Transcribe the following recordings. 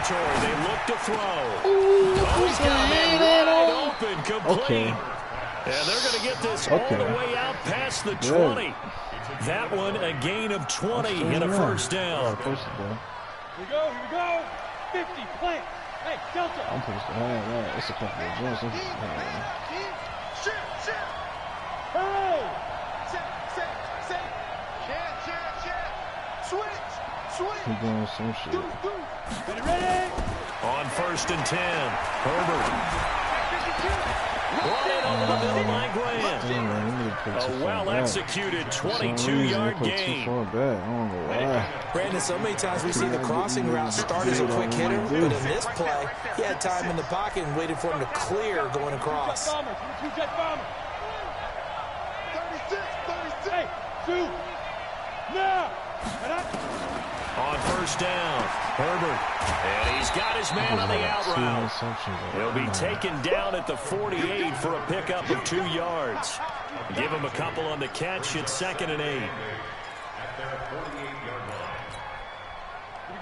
territory. They look to throw. Oh, he's got that wide open, complete. Okay. And they're going to get this all the way out past the 20. That one, a gain of 20 and a first down. Here we go. 50, play. Hey, Delta. I'm supposed to have that. It's a couple of jumps. Hurry. He's doing some shit. Ready? On 1st and 10, Herbert. Brought in over the middle by Grant. A well-executed 22-yard gain. Brandon, so many times we see the crossing route start as a quick hitter, but in this play, he had time in the pocket and waited for him to clear going across. 36. Hey, shoot. Now. On 1st down, Herbert. And he's got his man on the out route. He'll be taken down at the 48 for a pickup of 2 yards. Give him a couple on the catch at 2nd and 8.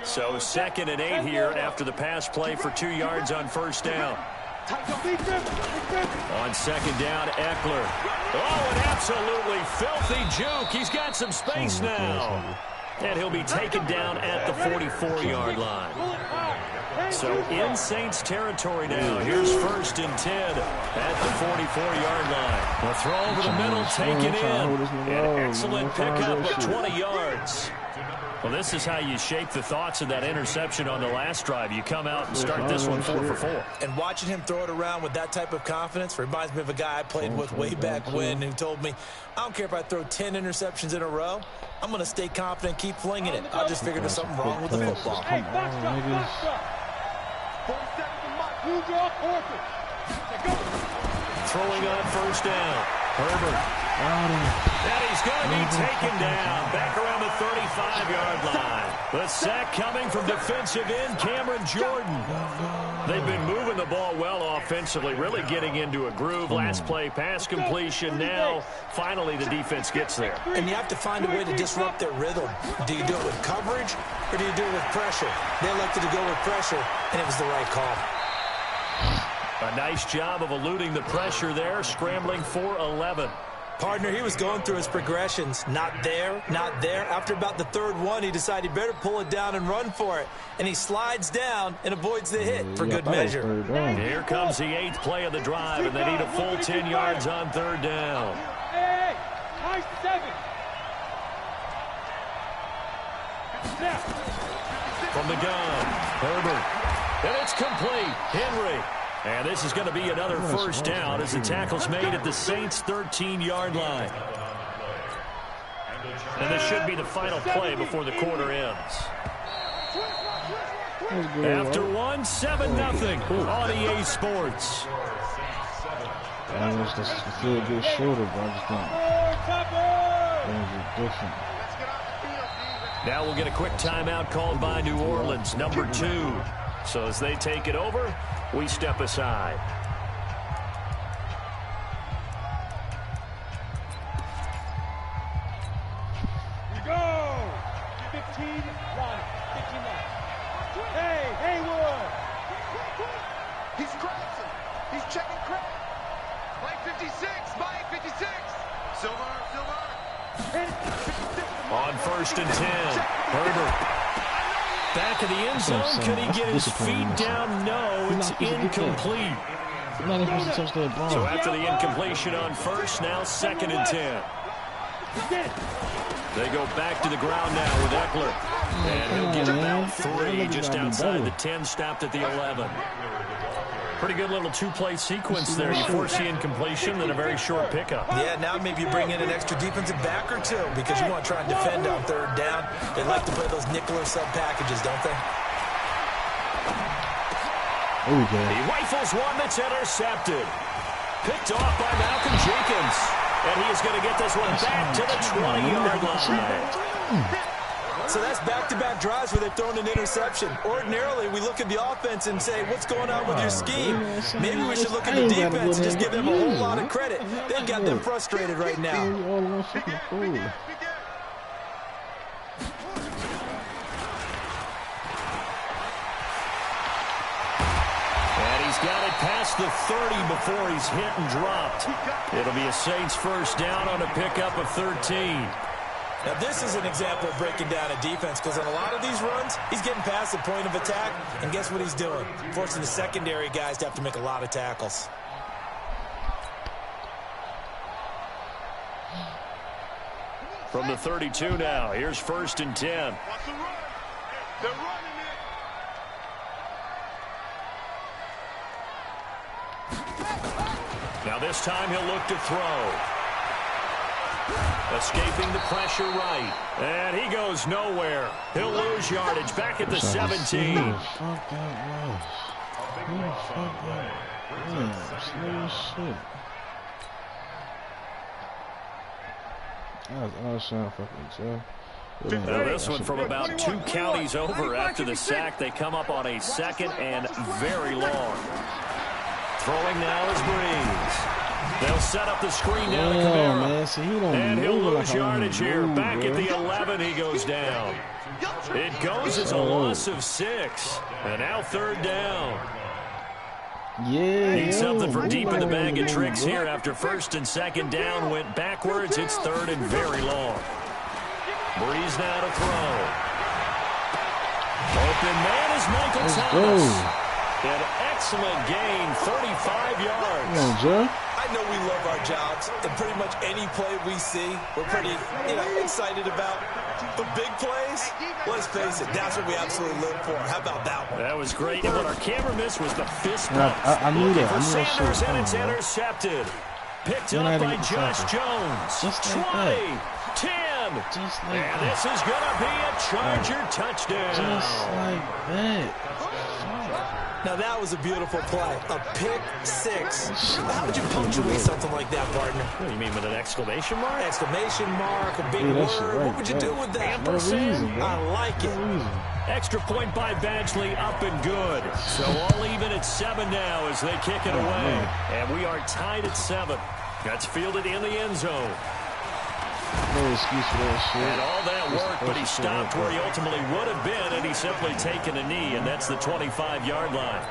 So 2nd and 8 here after the pass play for 2 yards on 1st down. On 2nd down, Eckler. Oh, an absolutely filthy juke. He's got some space now. And he'll be taken down at the 44-yard line. So in Saints territory now. Here's 1st and 10 at the 44-yard line. The throw over the middle, taken in. An excellent pickup of 20 yards. Well, this is how you shape the thoughts of that interception on the last drive. You come out and start this one 4 for 4. And watching him throw it around with that type of confidence reminds me of a guy I played with way back when who told me, I don't care if I throw 10 interceptions in a row. I'm going to stay confident, keep flinging it. I just figured there's something wrong with the football. Hey, Throwing on 1st down. Herbert. And he's going to be taken down back around the 35-yard line. The sack coming from defensive end Cameron Jordan. They've been moving the ball well offensively, really getting into a groove. Last play, pass completion. Now, finally, the defense gets there. And you have to find a way to disrupt their rhythm. Do you do it with coverage or do you do it with pressure? They elected to go with pressure, and it was the right call. A nice job of eluding the pressure there, scrambling for 11. Partner, he was going through his progressions. Not there, not there. After about the 3rd one, he decided he better pull it down and run for it. And he slides down and avoids the hit for good measure. Here comes the 8th play of the drive, and they need a full 10 yards on 3rd down. Hey, nice 7. From the gun, Herbert. And it's complete. Henry. And this is going to be another 1st down as the tackle's made at the Saints' 13-yard line. And this should be the final play before the quarter ends. After one, 7-0 on EA Sports. I wish this was feel good shorter, but I just don't. Things are different. Now we'll get a quick timeout called by New Orleans, number 2. So as they take it over, we step aside. Here we go. 15 line. 15 line. Hey, Haywood. He's crossing. He's checking crack. Mike 56. Mike 56. Silver. On 1st and 10, Herbert. Back of the end zone. Can he get his feet down? No, it's incomplete. So after the incompletion on 1st, now 2nd and 10. They go back to the ground now with Eckler. And he'll get about 3 just outside the 10, stopped at the 11. Pretty good little 2-play sequence there. You force the incompletion, then a very short pickup. Yeah, now maybe you bring in an extra defensive back or 2 because you want to try and defend on 3rd down. They like to play those nickel or sub packages, don't they? He rifles one that's intercepted. Picked off by Malcolm Jenkins. And he is going to get this one back to the 20-yard line. So that's back-to-back drives where they've thrown an interception. Ordinarily, we look at the offense and say, what's going on with your scheme? Maybe we should look at the defense and just give them a whole lot of credit. They've got them frustrated right now. He's got it past the 30 before he's hit and dropped. It'll be a Saints first down on a pickup of 13. Now, this is an example of breaking down a defense because on a lot of these runs, he's getting past the point of attack, and guess what he's doing? Forcing the secondary guys to have to make a lot of tackles. From the 32 now, here's 1st and 10. Watch the run. They're running it. Now this time he'll look to throw. Escaping the pressure right. And he goes nowhere. He'll lose yardage back at the 17. Who the fuck that was? Who the fuck that was? Slow as shit. That was awesome fucking Joe. Now this one from about 2 counties over after the sack. They come up on a 2nd and very long. Throwing now is Breeze. They'll set up the screen down to Kamara. And he'll lose yardage here. Back at the 11, he goes down. It goes as a loss of 6. And now 3rd down. Need something from deep in the bag of tricks here after 1st and 2nd down went backwards. It's 3rd and very long. Breeze now to throw. Open man is Michael Thomas. An excellent gain, 35 yards. Come on, Joe. I know we love our jobs, and pretty much any play we see, we're pretty, excited about. The big plays, let's face it, that's what we absolutely live for. How about that one? That was great, and what our camera missed was the fist bump. I knew that. For I knew that shit was Sanders, and coming, it's bro. intercepted. Picked You're up not by even Josh talking. Jones. Just like 20, that. 10, Just like and that. this is going to be a Charger touchdown. Just like that. Now that was a beautiful play, a pick 6. How would you punctuate something like that, partner? What do you mean with an exclamation mark? Exclamation mark, a big Yeah, that shit word. right, What would you do with that? No reason, bro. I like it. No reason. Extra point by Badgley, up and good. So all even at 7 now as they kick it away. And we are tied at 7. That's fielded in the end zone. No excuse for that shit. And all that work, but he stopped where he ultimately would have been, and he's simply taken a knee, and that's the 25-yard line.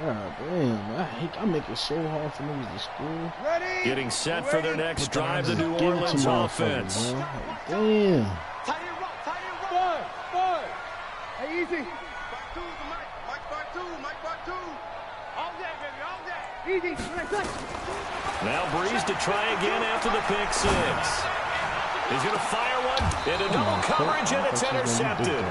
God damn, I make it so hard for niggas to score. Ready? Getting set for their next drive, the New Give it to Orleans motherfuckers, offense. man. Damn. Tight end run. Fun. Hey, easy. Back two, the Mike back two. All day, baby, all day. Easy. Now Breeze to try again after the pick 6. He's going to fire one into double coverage, and it's intercepted.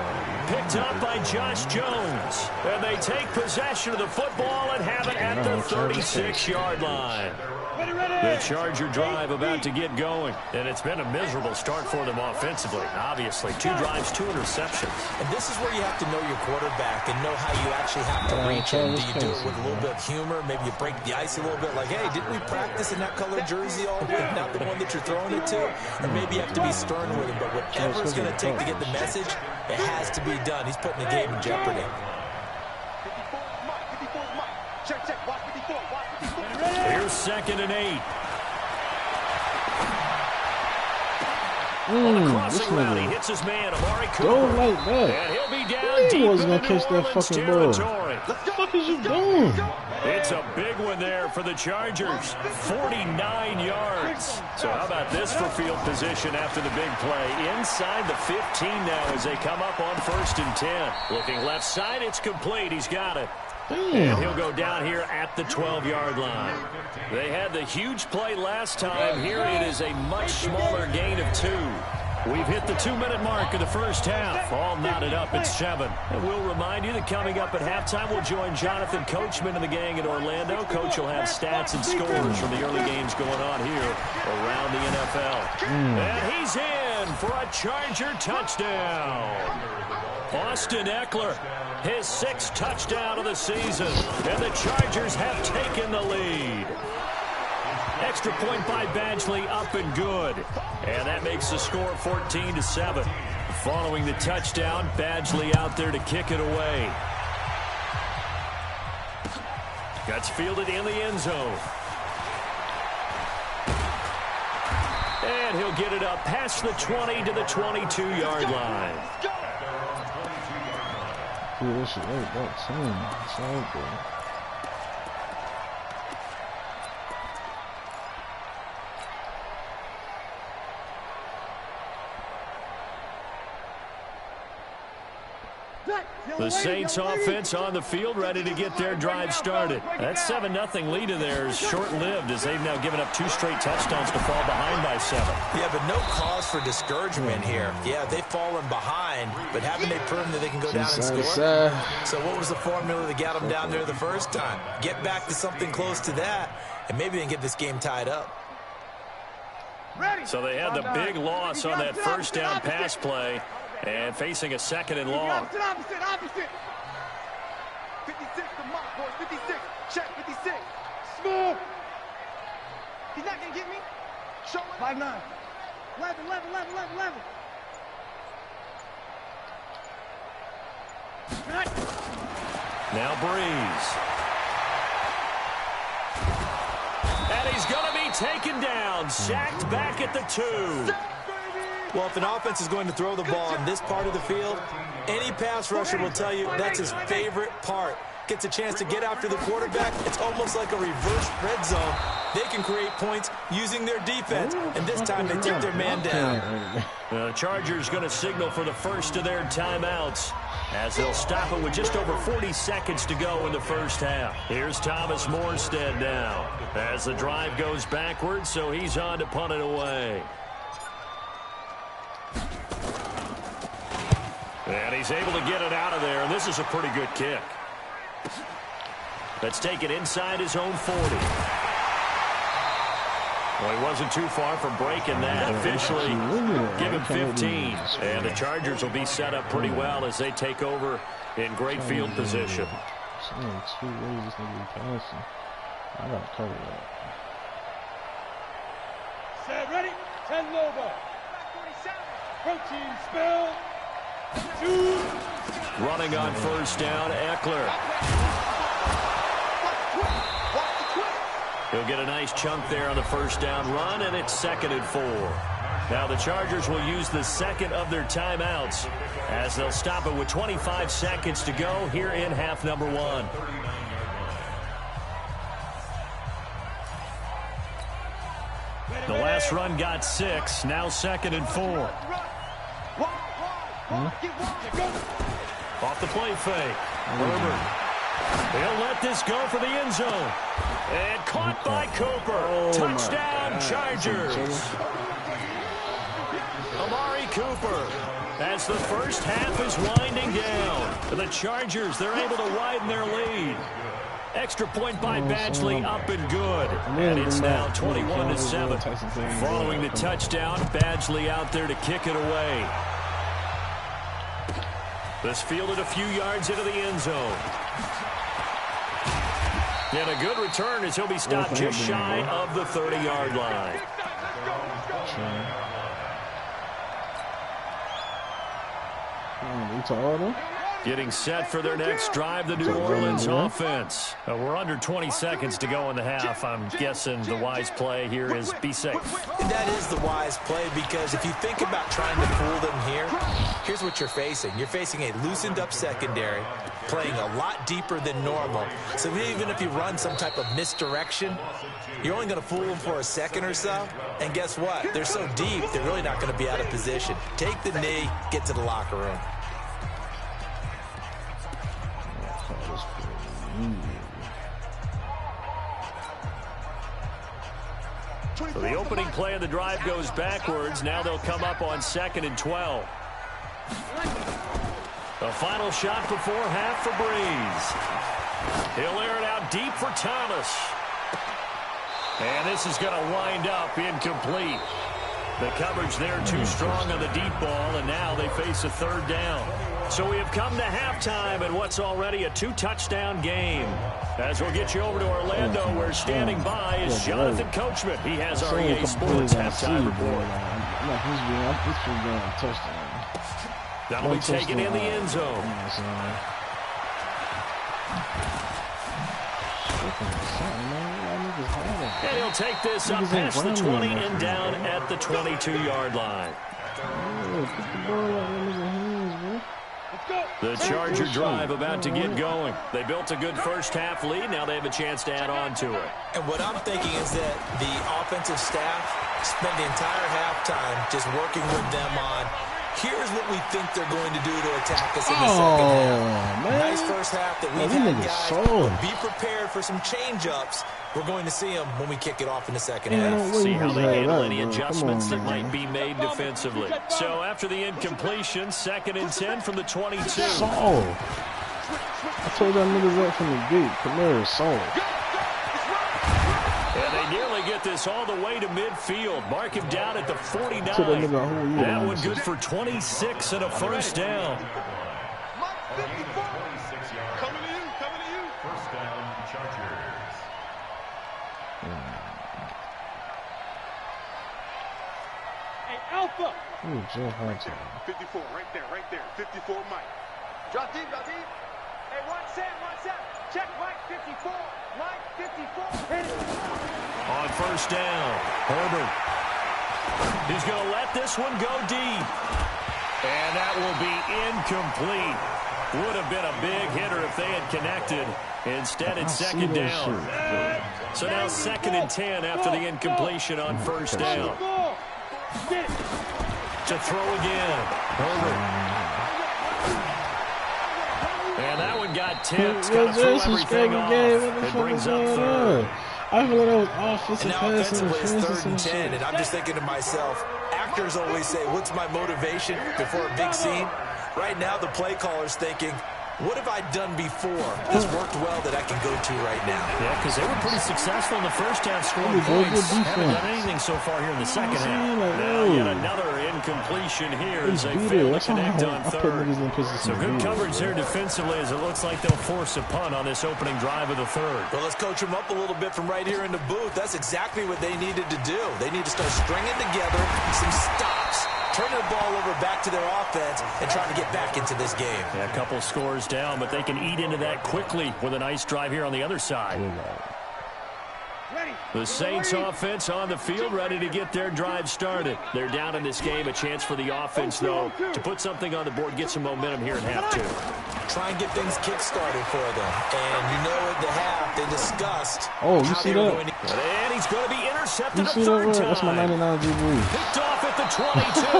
Picked up by Josh Jones. And they take possession of the football and have it at the 36-yard line. The Charger drive about to get going. And it's been a miserable start for them offensively, obviously. 2 drives, 2 interceptions. And this is where you have to know your quarterback and know how you actually have to reach him. Do you do it with a little bit of humor? Maybe you break the ice a little bit like, hey, didn't we practice in that color jersey all week? Not the one that you're throwing it to? Or maybe you have to be stern with him. But whatever it's going to take to get the message, it has to be done. He's putting the game in jeopardy. 54 Mike. Check. Watch 54. Here's 2nd and 8. This Crossing route, he nigga. hits his man, Amari Cooper. Don't like that. And he'll be down He deep wasn't in gonna the New catch that Orleans fucking ball. territory. What the fuck is you doing? It's a big one there for the Chargers. 49 yards. So how about this for field position after the big play? Inside the 15 now as they come up on 1st and 10. Looking left side, it's complete. He's got it. And he'll go down here at the 12-yard line. They had the huge play last time. Here it is a much smaller gain of 2. We've hit the 2-minute mark of the first half. All knotted up at 7. And we'll remind you that coming up at halftime, we'll join Jonathan Coachman and the gang in Orlando. Coach will have stats and scores from the early games going on here around the NFL. And he's in for a Charger touchdown. Austin Eckler, his 6th touchdown of the season. And the Chargers have taken the lead. Extra point by Badgley, up and good. And that makes the score 14-7. Following the touchdown, Badgley out there to kick it away. Gets fielded in the end zone. And he'll get it up past the 20 to the 22-yard line. Dude, this shit ain't that team. It's out there. The Saints offense on the field, ready to get their drive started. That 7-0 lead of theirs short-lived as they've now given up 2 straight touchdowns to fall behind by 7. Yeah, but no cause for discouragement here. Yeah, they've fallen behind, but haven't they proven that they can go down and score? So what was the formula that got them down there the first time? Get back to something close to that, and maybe they can get this game tied up. So they had the big loss on that first down pass play. And facing a 2nd and long. Opposite. 56 to mark, boys. 56. Check 56. Smooth. He's not going to get me. Show it. 5'9". 11. Now Breeze. And he's going to be taken down. Sacked back at the 2. Well, if an offense is going to throw the ball on this part of the field, any pass rusher will tell you that's his favorite part. Gets a chance to get after the quarterback. It's almost like a reverse red zone. They can create points using their defense, and this time they took their man down. The Chargers going to signal for the first of their timeouts as they'll stop it with just over 40 seconds to go in the first half. Here's Thomas Morstead now as the drive goes backwards, so he's on to punt it away. And he's able to get it out of there, and this is a pretty good kick. Let's take it inside his own 40. Well, he wasn't too far from breaking that. Officially, give him 15. And the Chargers will be set up pretty well as they take over in great field position. Two ways this nigga be passing. I gotta cover that. Set, ready? 10 Lobo. Protein spill. 2. Running on first down, Eckler. He'll get a nice chunk there on the first down run, and it's 2nd and 4. Now the Chargers will use the second of their timeouts as they'll stop it with 25 seconds to go here in half number 1. The last run got 6, now 2nd and 4. Off the play fake. Herbert. He'll let this go for the end zone. And caught by Cooper. Touchdown, Chargers. Amari Cooper. As the first half is winding down. The Chargers, they're able to widen their lead. Extra point by Badgley, up and good. And it's now 21-7. Following the touchdown, Badgley out there to kick it away. This fielded a few yards into the end zone. And a good return as he'll be stopped just shy of the 30-yard line. Getting set for their next drive, the New Orleans offense. We're under 20 seconds to go in the half. I'm guessing the wise play here is be safe. That is the wise play, because if you think about trying to fool them here, here's what you're facing. You're facing a loosened up secondary, playing a lot deeper than normal. So even if you run some type of misdirection, you're only going to fool them for a second or so. And guess what? They're so deep, they're really not going to be out of position. Take the knee, get to the locker room. So the opening play of the drive goes backwards. Now they'll come up on 2nd and 12. The final shot before half for Breeze. He'll air it out deep for Thomas. And this is going to wind up incomplete. The coverage there too strong on the deep ball, and now they face a 3rd down. So we have come to halftime in what's already a 2-touchdown game. As we'll get you over to Orlando, where standing by is Jonathan Coachman. He has our EA Sports halftime report. That'll be taken in the end zone. And he'll take this up past the 20 and down at the the 22-yard line. The Charger drive about to get going. They built a good first-half lead. Now they have a chance to add on to it. And what I'm thinking is that the offensive staff spent the entire halftime just working with them on, here's what we think they're going to do to attack us in the second half. Man. Nice first half that we've had, guys. Be prepared for some change-ups. We're going to see them when we kick it off in the second half. See how they handle any adjustments that might be made defensively. So after the incompletion, 2nd and 10 from the 22. I told y'all niggas that from the gate. Kamara Saul. And they nearly get this all the way to midfield. Mark him down at the 49. That one good for 26 and a first down. Coming to you. First down, Chargers. Hey, Alpha. Ooh, Joe Hunter. 54, right there. 54, Mike. Drop deep. Hey, watch Sam. Check Mike 54. Mike 54. Hit it. On first down, Herbert. He's going to let this one go deep. And that will be incomplete. Would have been a big hitter if they had connected. Instead, it's 2nd down. So now 2nd and 10 after the incompletion on first down. To throw again. Herbert. And that one got tipped. Got to throw everything off. It brings up 3rd. I feel like that was offensive. And now offensively it's 3rd and 10. And I'm just thinking to myself, actors always say, what's my motivation before a big scene? Right now the play caller's thinking, what have I done before that's worked well that I can go to right now? Yeah, because they were pretty successful in the first half scoring points. Haven't done anything so far here in the second half. Now yet another incompletion here as they fail to connect on 3rd. So good coverage there defensively as it looks like they'll force a punt on this opening drive of the 3rd. Well, let's coach them up a little bit from right here in the booth. That's exactly what they needed to do. They need to start stringing together some stops, turning the ball over back to their offense, and trying to get back into this game. Yeah, a couple scores down, but they can eat into that quickly with a nice drive here on the other side. The Saints offense on the field, ready to get their drive started. They're down in this game. A chance for the offense, though, to put something on the board, get some momentum here in half 2. Try and get things kick-started for them. And you know at the half, they discussed you see that? And he's going to be intercepted a see 3rd that? time. That's my 99 Jubilee. Picked off at the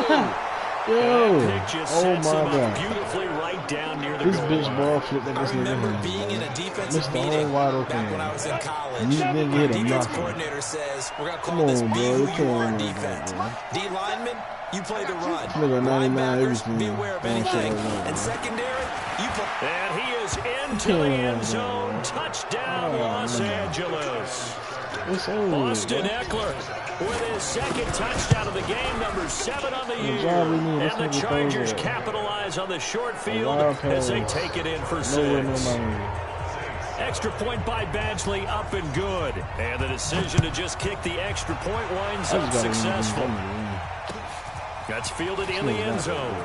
22. Yo, Pick just oh sets my him up God. beautifully right down near the This goal bitch line. ball flipped that I this nigga remember hand. being in a defensive Missed the whole meeting wide open back when one. I was in college. You didn't get him Defense nothing. coordinator says, we're going to Come call this on, be bro. who You you can't are win defense. that, D lineman, you play the run. Nigga 99 Linebackers, everything. be aware of Don't anything. shut up, And secondary, you play. And he is into the end zone. Touchdown, Los Angeles. It's over. Austin Eckler with his 2nd touchdown of the game, number 7 on the year. And the Chargers capitalize on the short field as they take it in for 6. Extra point by Badgley, up and good. And the decision to just kick the extra point winds up successful. That's fielded in the end zone.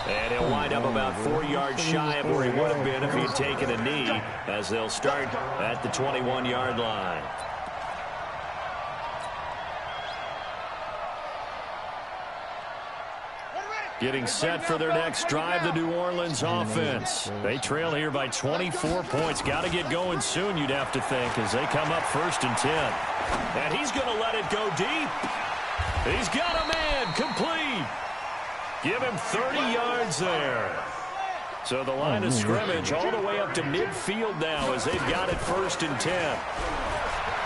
And he'll wind up about 4 yards shy of where he would have been if he had taken a knee, as they'll start at the 21-yard line. Getting set for their next drive, the New Orleans offense. They trail here by 24 points. Got to get going soon, you'd have to think, as they come up 1st and 10. And he's going to let it go deep. He's got a man, complete. Give him 30 yards there. So the line of scrimmage all the way up to midfield now as they've got it 1st and 10.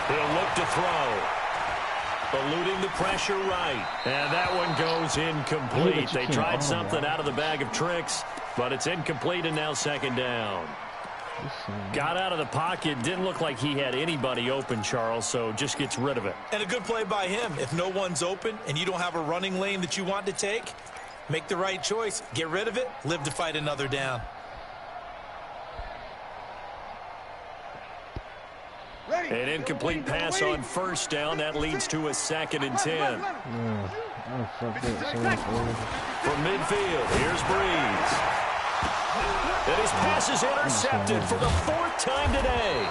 He'll look to throw. Eluding the pressure right. And that one goes incomplete. They tried something out of the bag of tricks, but it's incomplete and now 2nd down. Got out of the pocket. Didn't look like he had anybody open, Charles, so just gets rid of it. And a good play by him. If no one's open and you don't have a running lane that you want to take, make the right choice. Get rid of it. Live to fight another down. An incomplete pass on 1st down. That leads to a 2nd and 10. From midfield, here's Breeze. And his pass is intercepted for the 4th time today.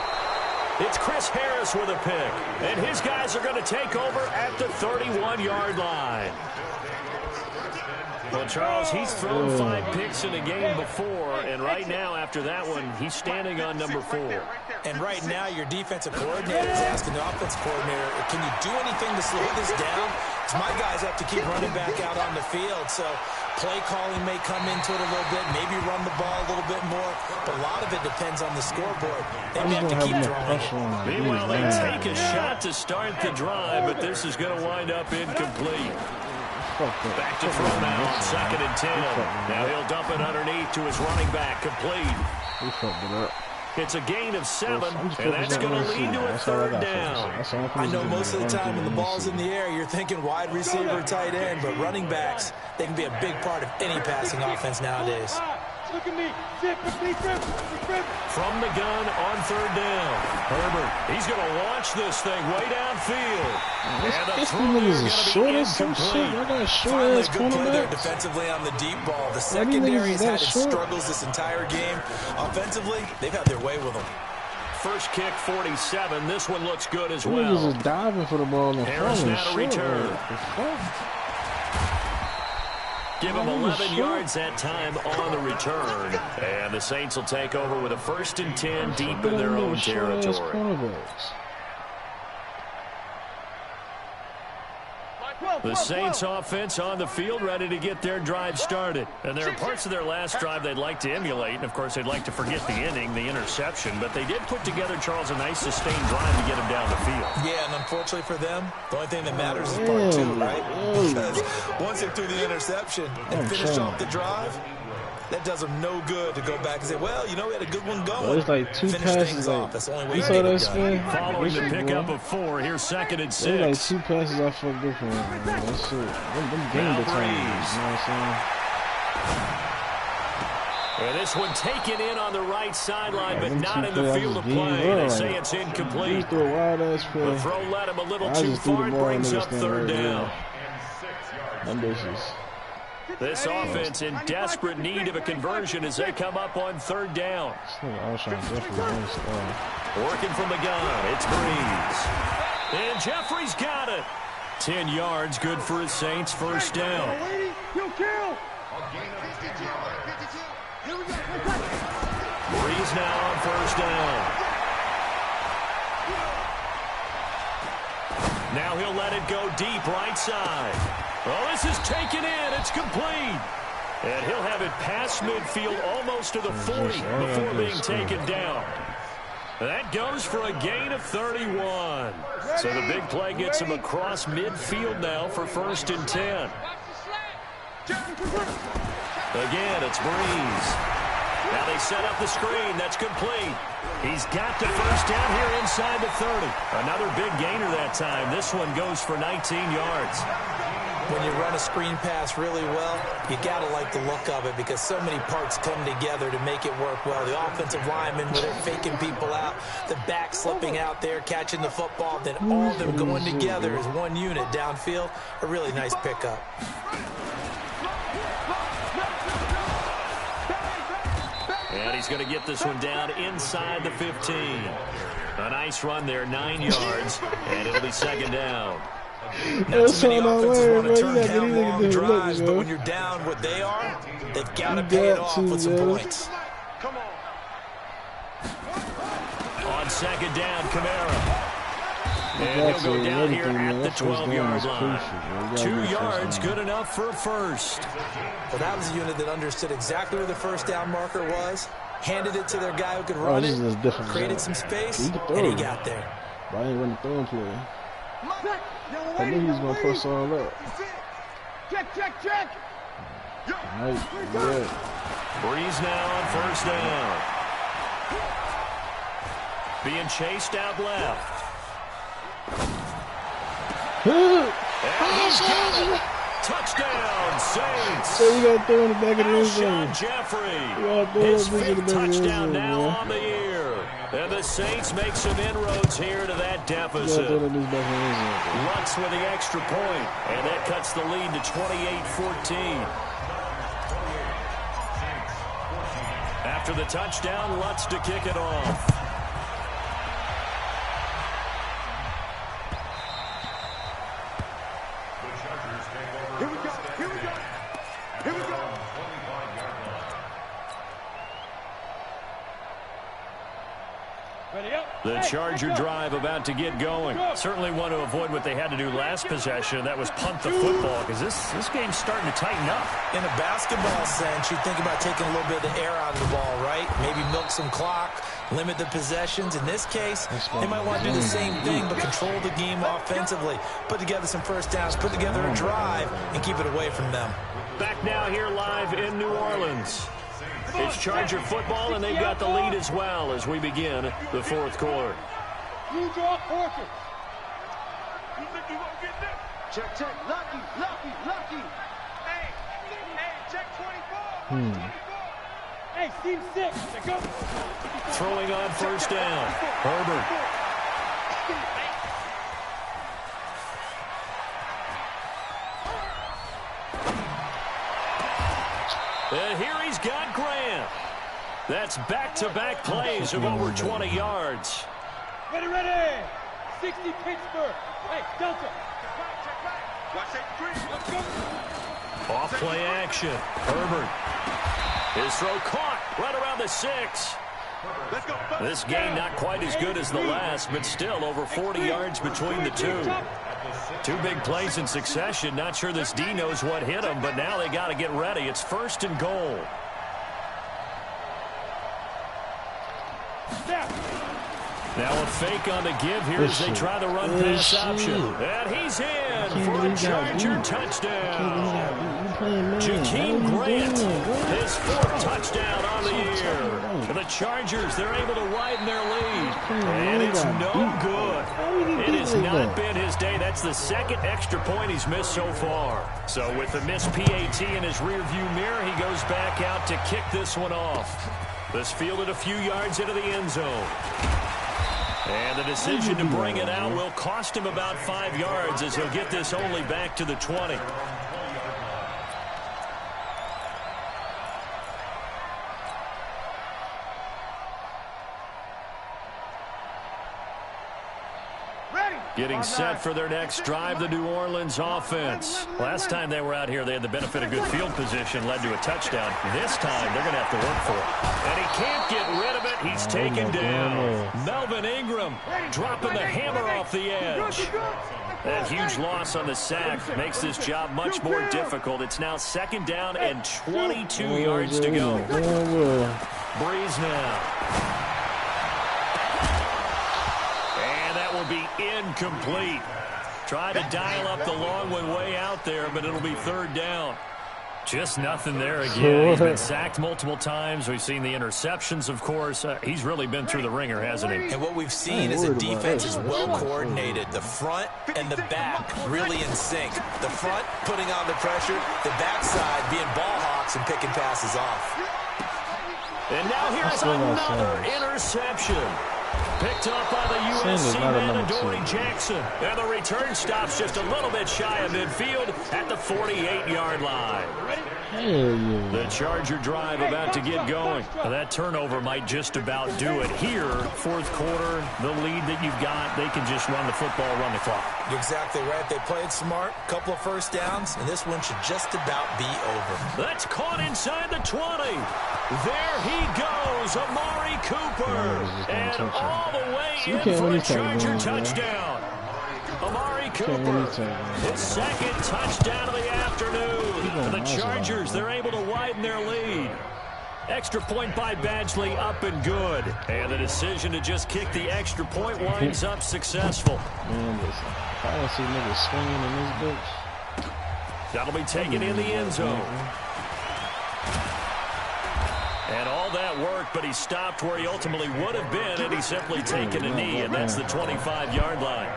It's Chris Harris with a pick. And his guys are going to take over at the 31-yard line. Well, Charles, he's thrown 5 picks in a game before, and right now, after that one, he's standing on number 4. And right now, your defensive coordinator is asking the offensive coordinator, can you do anything to slow this down? Because my guys have to keep running back out on the field, so play calling may come into it a little bit, maybe run the ball a little bit more, but a lot of it depends on the scoreboard. They may have to keep throwing it. Meanwhile, they take a shot to start the drive, but this is going to wind up incomplete. Back to throw now on 2nd and 10. Now he'll dump it underneath to his running back, complete. He fucked it up. It's a gain of 7, and that's going to lead to a 3rd down. I know most of the time when the ball's in the air, you're thinking wide receiver, tight end, but running backs, they can be a big part of any passing offense nowadays. Look at me. From the gun on 3rd down. Herbert, he's going to launch this thing way downfield. And the throw is going to be incomplete. Finally a good play there defensively on the deep ball. The secondary's had its struggles this entire game. Offensively, they've had their way with them. First kick, 47. This one looks good as well. He was just diving for the ball and Harris now to return. Give him 11 yards that time on the return. And the Saints will take over with a 1st and 10 deep in their own territory. The Saints offense on the field ready to get their drive started. And there are parts of their last drive they'd like to emulate. And, of course, they'd like to forget the inning, the interception. But they did put together, Charles, a nice sustained drive to get them down the field. Yeah, and unfortunately for them, the only thing that matters is part 2, right? Because once they threw the interception and finished off the drive, that does them no good to go back and say, well, you know, we had a good one going. Well, it's like 2 passes. That's the only way you to saw get that it spin? done. Following the pickup of 4, here's 2nd and 6. There's like 2 passes I fucked up for him. That shit. Them game the time. You know what I'm saying? And this one taken in on the right sideline, but not in the field of play. They say it's incomplete. The throw led him a little too far and brings up 3rd down. This offense in desperate need of a conversion as they come up on 3rd down. Working from the gun, it's Breeze. And Jeffrey's got it. 10 yards, good for his Saints, 1st down. Breeze now on 1st down. Now he'll let it go deep right side. Well, this is taken in. It's complete. And he'll have it past midfield almost to the 40 before being taken down. That goes for a gain of 31. So the big play gets him across midfield now for 1st and 10. Again, it's Breeze. Now they set up the screen. That's complete. He's got the 1st down here inside the 30. Another big gainer that time. This one goes for 19 yards. When you run a screen pass really well, you got to like the look of it because so many parts come together to make it work well. The offensive linemen, where they're faking people out, the back slipping out there, catching the football, then all of them going together as one unit downfield. A really nice pickup. And he's going to get this one down inside the 15. A nice run there, 9 yards, and it'll be 2nd down. Not too many offenses want to turn down long drives, but when you're down what they are, they've got to pay it off with some points. On 2nd down, Kamara. And he'll go down here at the 12-yard line. 2 yards, good enough for a 1st. Well, that was a unit that understood exactly where the 1st down marker was, handed it to their guy who could run it, created some space, and he got there. But I ain't running throwing play. I knew he was going to press all up. Check. Nice. Yeah. Breeze now on 1st down. Being chased out left. And he's got it. Touchdown, Saints. So you got to throw in the back of the end zone. Alshon Jeffrey. His 5th touchdown now on the year. And the Saints make some inroads here to that deficit. Lutz with the extra point, and that cuts the lead to 28-14. After the touchdown, Lutz to kick it off. Charger drive about to get going. Certainly want to avoid what they had to do last possession. That was punt the football, because this game's starting to tighten up. In a basketball sense, you think about taking a little bit of the air out of the ball, right? Maybe milk some clock, limit the possessions. In this case, they might want to do the same thing, but control the game offensively. Put together some first downs, put together a drive, and keep it away from them. Back now here live in New Orleans. It's Charger football, and they've got the lead as well as we begin the fourth quarter. Check, check. Lucky, lucky, lucky. Hey, check 24. Hey, team 6. Go. Throwing on first down. Herbert. And here he's got Grant. That's back-to-back plays of over 20 yards. Ready, ready. 60 Pittsburgh. Hey, Delta. Watch that three. Let's go. Off play action. Herbert. His throw caught right around the 6. Let's go. This game not quite as good as the last, but still over 40 yards between the two. Two big plays in succession. Not sure this D knows what hit him, but now they got to get ready. It's first and goal. Now a fake on the give here as they try the run pass option. And he's in for a Charger touchdown. Jakeem Grant, his 4th touchdown on the year. For the Chargers, they're able to widen their lead. And it's no good. It has not been his day. That's the 2nd extra point he's missed so far. So with the missed PAT in his rearview mirror, he goes back out to kick this one off. This fielded a few yards into the end zone. And the decision to bring it out will cost him about 5 yards as he'll get this only back to the 20. Getting set for their next drive, the New Orleans offense. Last time they were out here, they had the benefit of good field position, led to a touchdown. This time, they're going to have to work for it. And he can't get rid of it. He's taken down. Melvin Ingram dropping the hammer off the edge. That huge loss on the sack makes this job much more difficult. It's now 2nd down and 22 yards to go. Breeze now. Will be incomplete. Try to dial up the long one way out there, but it'll be 3rd down. Just nothing there again. He's been sacked multiple times. We've seen the interceptions, of course. He's really been through the ringer, hasn't he? And what we've seen is the defense is well coordinated. The front and the back really in sync. The front putting on the pressure, the backside being ball hawks and picking passes off. And now here's another interception. Picked up by the USC man, Adoree Jackson. And the return stops just a little bit shy of midfield at the 48-yard line. The Charger drive about to get going. That turnover might just about do it here. 4th quarter, the lead that you've got, they can just run the football, run the clock. You're exactly right. They played smart, couple of first downs, and this one should just about be over. That's caught inside the 20. There he goes, Amari Cooper. And all the way in for a Charger touchdown. Amari Cooper, his 2nd touchdown of the afternoon. For the Chargers, they're able to widen their lead. Extra point by Badgley, up and good. And the decision to just kick the extra point winds up successful. Man, listen, if I don't see niggas swinging in this bitch. That'll be taken in the end zone. And all that work, but he stopped where he ultimately would have been, and he's simply taken a knee, and that's the 25-yard line.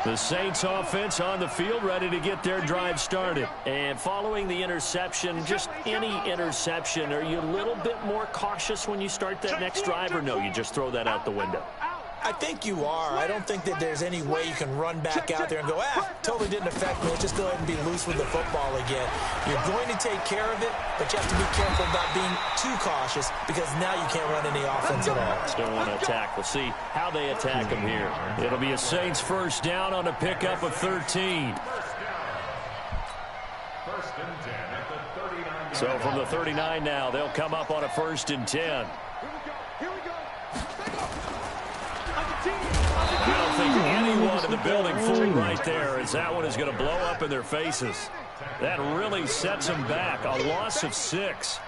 The Saints offense on the field, ready to get their drive started. And following the interception, just any interception, are you a little bit more cautious when you start that next drive, or no, you just throw that out the window? I think you are. I don't think that there's any way you can run back out there and go, totally didn't affect me. Let's just go ahead and be loose with the football again. You're going to take care of it, but you have to be careful about being too cautious because now you can't run any offense at all. Still want to attack. We'll see how they attack him here. It'll be a Saints first down on a pickup of 13. So from the 39 now, they'll come up on a 1st and 10. I don't think anyone in the building fooled right there, as that one is going to blow up in their faces. That really sets them back. A loss of 6.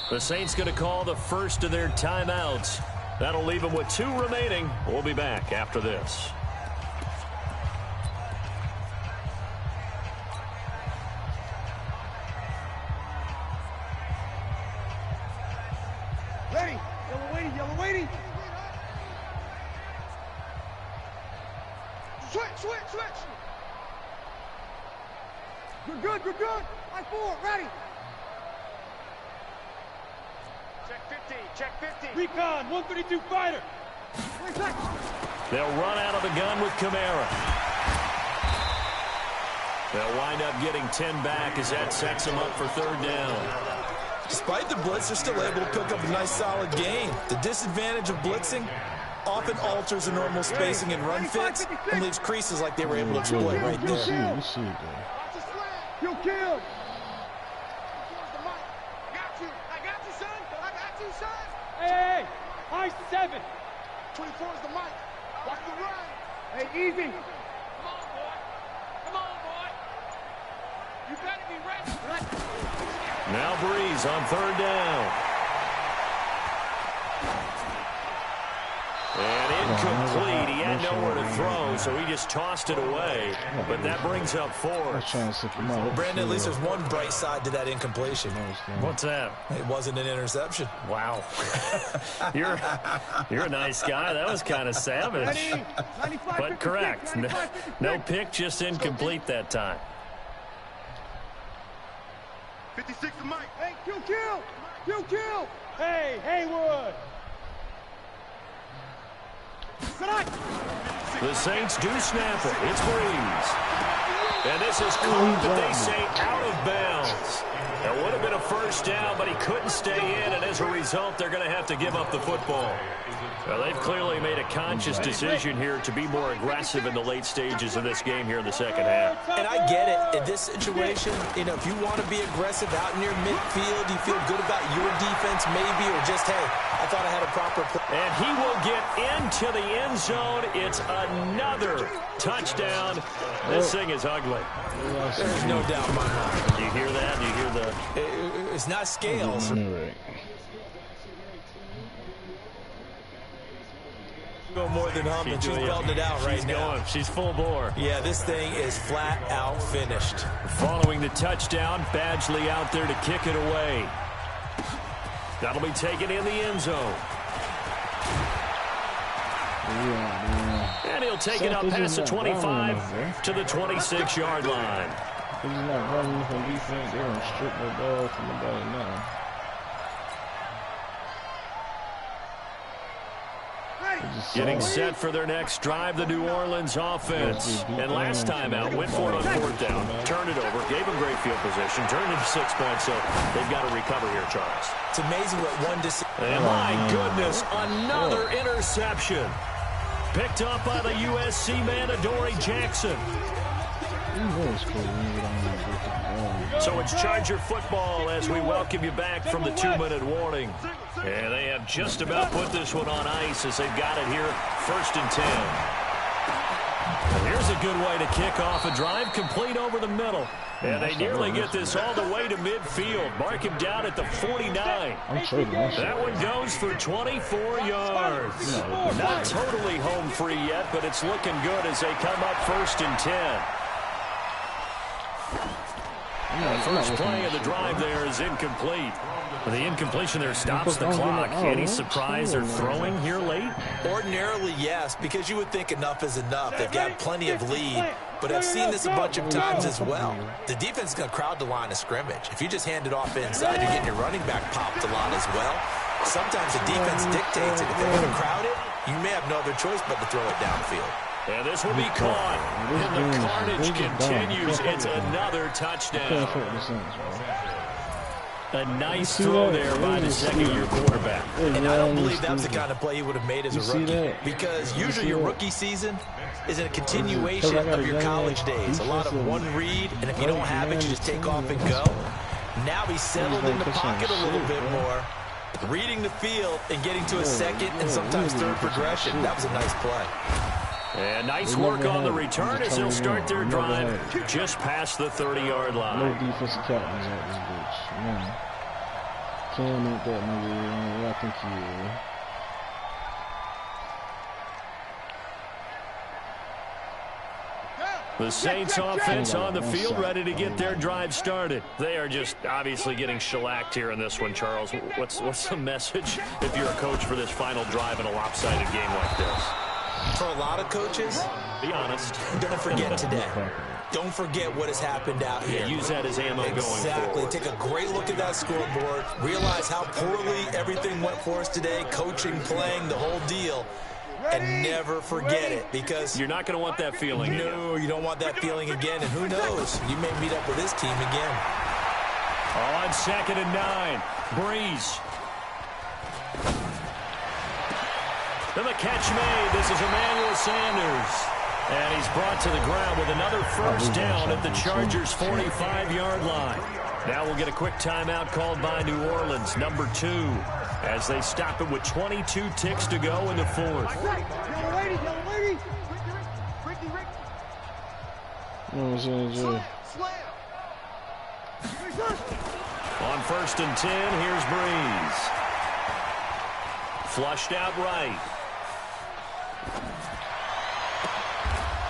The Saints going to call the first of their timeouts. That'll leave them with 2 remaining. We'll be back after this. Ready. Yellow waiting. Yellow waiting. Switch. Good. Line 4. Ready. Check 50. Recon. 132 fighter. 3 seconds. They'll run out of the gun with Kamara. They'll wind up getting 10 back as that sets them up for 3rd down. Despite the blitz, they're still able to pick up a nice, solid gain. The disadvantage of blitzing often alters the normal spacing and run fits and leaves creases like they were able to exploit right there. You see it there. Kill. Hey, high 7. 24 is the mic. Watch the run. Hey, easy. Come on, boy. You better be ready. Now Breeze on 3rd down. And incomplete. He had nowhere to throw, so he just tossed it away. But that brings up 4. Well, Brandon, at least there's one bright side to that incompletion. What's that? It wasn't an interception. Wow. You're a nice guy. That was kind of savage. But correct. No pick, just incomplete that time. 56 to Mike. Hey, kill. Hey, Haywood. The Saints do snap it. It's Breeze. And this is caught, but they say out of bounds. It would have been a 1st down, but he couldn't stay in, and as a result, they're going to have to give up the football. Well, they've clearly made a conscious decision here to be more aggressive in the late stages of this game here in the 2nd half. And I get it. In this situation, if you want to be aggressive out near midfield, you feel good about your defense maybe, or just, hey, I thought I had a proper play. And he will get into the end zone. It's another touchdown. This thing is ugly. There's no doubt in my mind. Do you hear that? Do you hear the... It's not scales. Go more than humming. She's belting it out right now. She's full bore. Yeah, this thing is flat out finished. Following the touchdown, Badgley out there to kick it away. That'll be taken in the end zone. And he'll take it up past the 25 to the 26-yard line. He's not running from defense. They're going to strip the ball from the ball now. Getting set for their next drive, the New Orleans offense. And last time out, went for it on 4th down, turned it over, gave them great field position, turned into 6 points, so they've got to recover here, Charles. It's amazing what one decision. And my goodness, another interception. Picked up by the USC man, Adoree Jackson. So it's Charger football as we welcome you back from the 2-minute warning. And they have just about put this one on ice as they've got it here, 1st and 10. And here's a good way to kick off a drive, complete over the middle. And they nearly get this all the way to midfield. Mark him down at the 49. That one goes for 24 yards. Not totally home free yet, but it's looking good as they come up 1st and 10. First play of the drive there is incomplete. The incompletion there stops the clock. Any surprise or throwing here late? Ordinarily, yes, because you would think enough is enough. They've got plenty of lead, but I've seen this a bunch of times as well. The defense is going to crowd the line of scrimmage. If you just hand it off inside, you're getting your running back popped a lot as well. Sometimes the defense dictates it. If they're going to crowd it, you may have no other choice but to throw it downfield. And this will be caught. And the carnage continues. It's another touchdown. A nice throw there by the second-year quarterback. And I don't believe that's the kind of play he would have made as a rookie. Because usually your rookie season is a continuation of your college days. A lot of one read, and if you don't have it, you just take off and go. Now he's settled in the pocket a little bit more. Reading the field and getting to a second and sometimes third progression. That was a nice play. And nice work on the return as they'll start their drive just past the 30-yard line. No defensive captains out this bitch. Man. Cam ain't that nigga. I think he is. The Saints offense on the field, ready to get their drive started. They are just obviously getting shellacked here in this one, Charles. What's the message if you're a coach for this final drive in a lopsided game like this? For a lot of coaches, be honest, don't forget today. Don't forget what has happened out here. Use that as ammo going forward. Exactly. Take a great look at that scoreboard. Realize how poorly everything went for us today. Coaching, playing, the whole deal. And never forget it, because you're not going to want that feeling again. No, you don't want that feeling again. And who knows? You may meet up with this team again. On 2nd and 9, Breeze. And the catch made. This is Emmanuel Sanders. And he's brought to the ground with another first down at the Chargers' 45-yard line. Now we'll get a quick timeout called by New Orleans, number 2, as they stop it with 22 ticks to go in the 4th. On 1st and 10, here's Breeze. Flushed out right.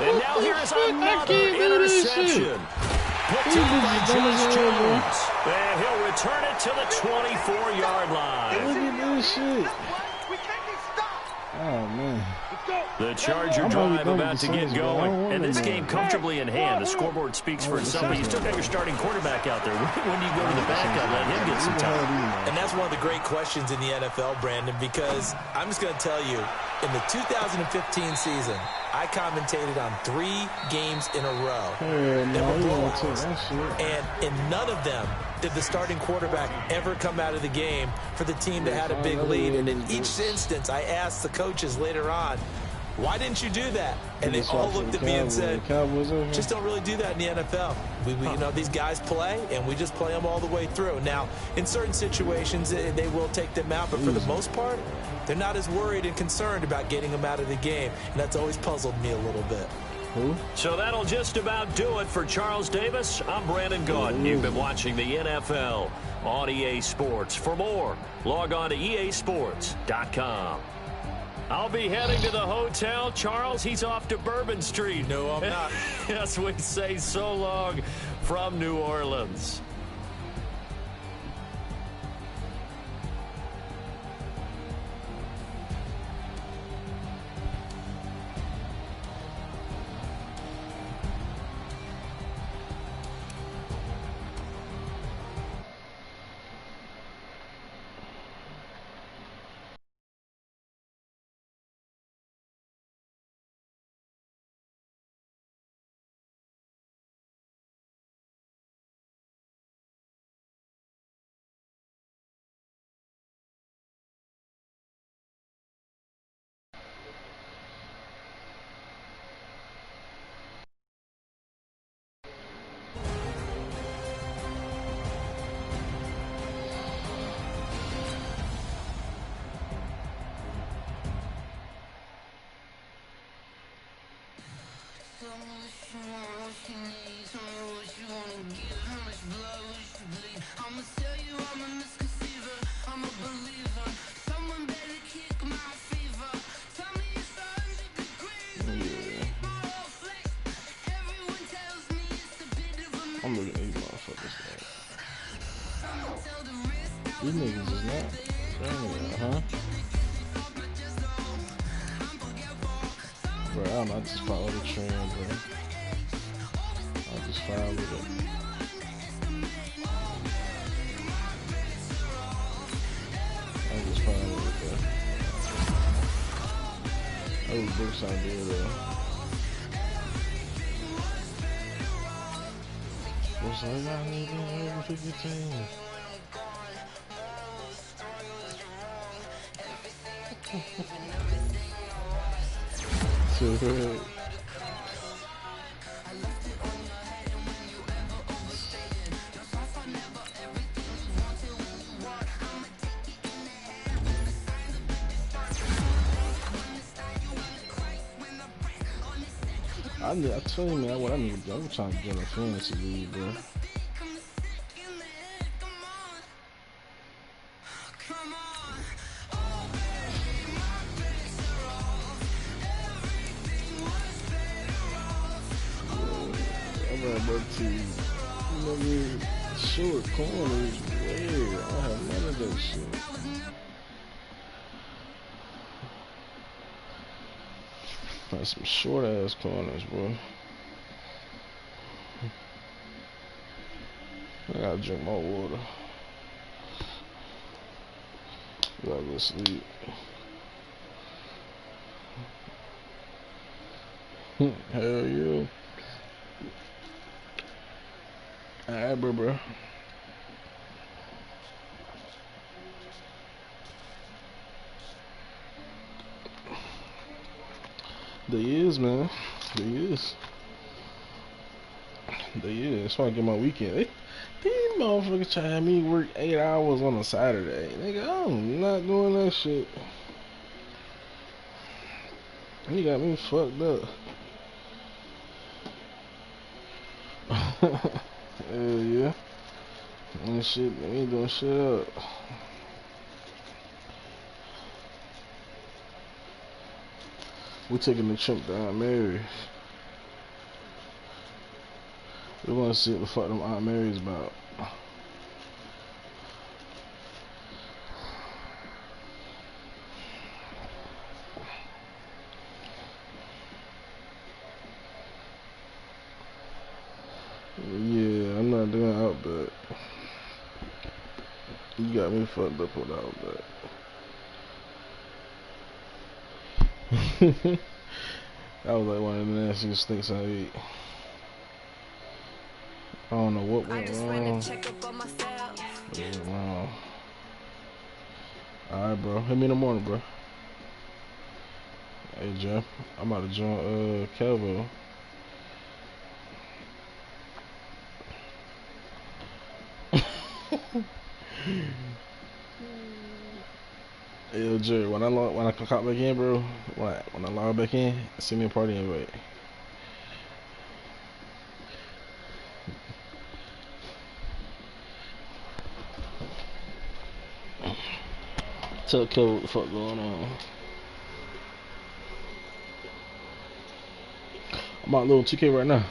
And now here is another interception. Picked up by Josh Jones. And he'll return it to the 24-yard line. Look at this shit. Oh, man. The Charger drive about to get going. And this game comfortably in hand. The scoreboard speaks for itself. But you still got your starting quarterback out there. When do you go to the backup? Let him get some time. And that's one of the great questions in the NFL, Brandon, because I'm just going to tell you, in the 2015 season, I commentated on 3 games in a row. They were blowouts. And in none of them did the starting quarterback ever come out of the game for the team that had a big lead. And in each instance, I asked the coaches later on, why didn't you do that? And they all looked at me and said, just don't really do that in the NFL. You know, these guys play, and we just play them all the way through. Now, in certain situations, they will take them out, but for the most part, they're not as worried and concerned about getting them out of the game, and that's always puzzled me a little bit. So that'll just about do it for Charles Davis. I'm Brandon Gaudin. You've been watching the NFL on EA Sports. For more, log on to easports.com. I'll be heading to the hotel. Charles, he's off to Bourbon Street. No, I'm not. Yes, we say so long from New Orleans. I'm looking at these motherfuckers. These niggas is not. Huh? Bro, I don't know. I just follow the trend, bro. I just follow it. That was Brooks idea, though. What's like, I need over 50 So good. I tell you, man, what I need to do. I'm trying to get a fantasy league, bro. Short corners, weird. I don't have none of that shit. Got some short ass corners, bro. I gotta drink more water. Gotta go to sleep. Hell yeah. Alright, bro. There is, man. There is. That's why I get my weekend. These motherfuckers try to have me work 8 hours on a Saturday. Nigga, I'm not doing that shit. You got me fucked up. Hell yeah. And shit, we ain't doing shit up. We taking the trip down Mary's. We wanna see what the fuck them Aunt Mary's about. Yeah, I'm not doing Outback. You got me fucked up with Outback. That was like one of the nastiest things I ate. I don't know what went wrong. It went wrong. Alright, bro. Hit me in the morning, bro. Hey, Jeff. I'm about to join Calvo. Hey, yo, Jerry, when I clock back in, bro, when I log back in, send me a party invite. Tell Kev what the fuck going on. I'm out little 2K right now.